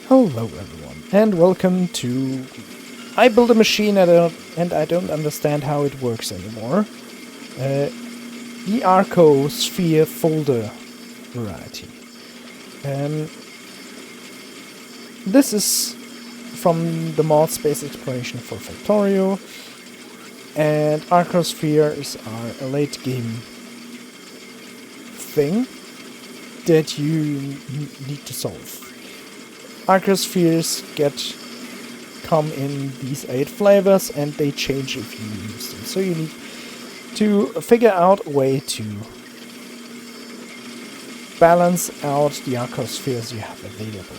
Hello everyone, and welcome to I built a machine and I don't understand how it works anymore. The Arcosphere folder variety. Um, this is from the mod Space Exploration for Factorio, and Arcosphere is our late game thing that you need to solve. Arcospheres come in these 8 flavors and they change if you use them. So you need to figure out a way to balance out the Arcospheres you have available.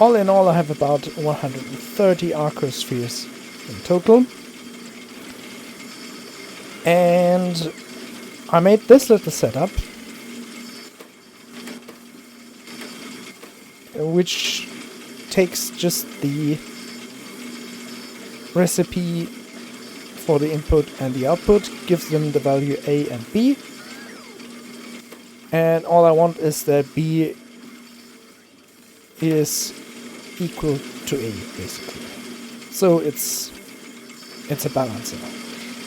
All in all, I have about 130 Arcospheres in total. And I made this little setup, which takes just the recipe for the input and the output, gives them the value A and B, and all I want is that B is equal to A, basically. So it's a balancer.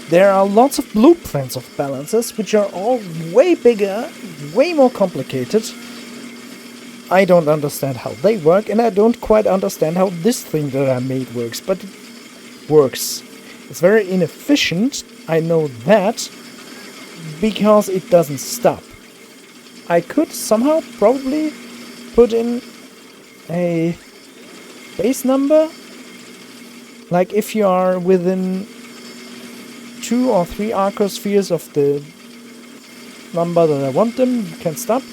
There are lots of blueprints of balancers, which are all way bigger, way more complicated. I don't understand how they work, and I don't quite understand how this thing that I made works, but it works. It's very inefficient, I know that, because it doesn't stop. I could somehow probably put in a base number, like if you are within 2 or 3 Arcospheres of the number that I want them, you can stop,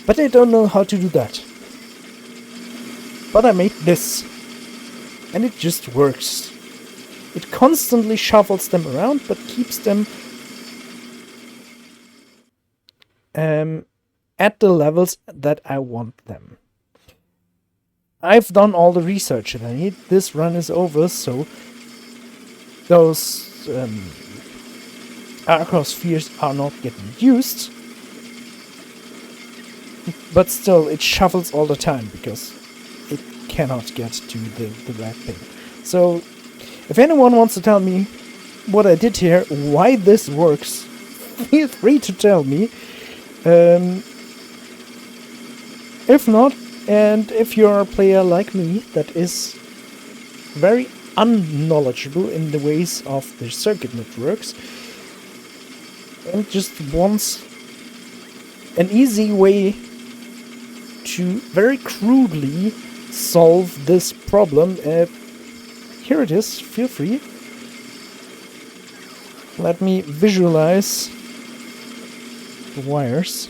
but I don't know how to do that. But I made this, and it just works. It constantly shuffles them around, but keeps them at the levels that I want them. I've done all the research that I need. This run is over, so those Arcospheres are not getting used. But still, it shuffles all the time, because it cannot get to the red pin. So, if anyone wants to tell me what I did here, why this works, feel free to tell me. If not, and if you're a player like me that is very unknowledgeable in the ways of the circuit networks, and just wants an easy way to very crudely solve this problem, here it is, feel free. Let me visualize the wires.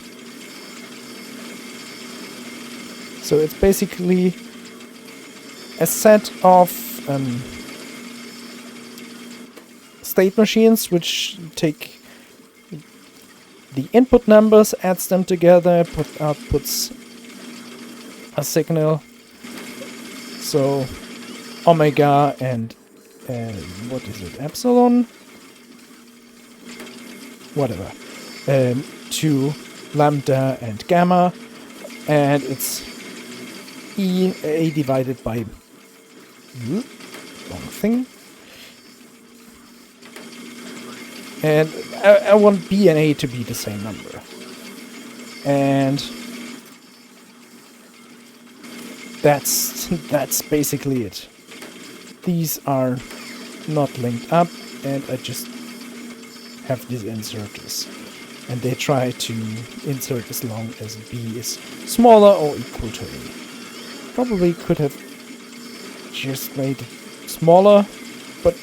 So it's basically a set of state machines which take the input numbers, adds them together, outputs a signal. So omega and what is it? Epsilon? Whatever. To lambda and gamma, and it's A divided by wrong thing. And I want B and A to be the same number. And that's basically it. These are not linked up, and I just have these inserters. And they try to insert as long as B is smaller or equal to A. Probably could have just made it smaller, but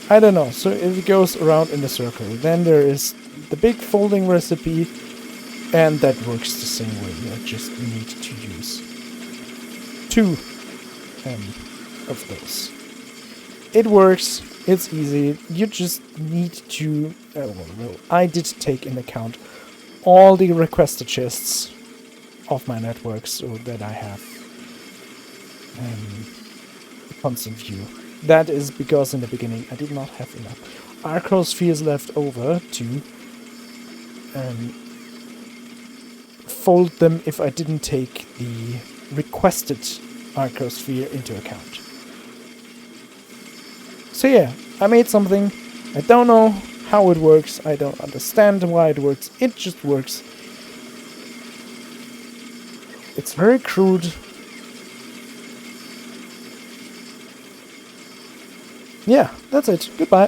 I don't know. So it goes around in a circle. Then there is the big folding recipe, and that works the same way. You just need to use 2 of those. It works, it's easy, you just need to... I did take into account all the requested chests of my network so that I have a constant view. That is because in the beginning I did not have enough Arcospheres left over to fold them if I didn't take the requested Arcosphere into account. So yeah, I made something. I don't know how it works. I don't understand why it works. It just works. It's very crude. Yeah, that's it. Goodbye.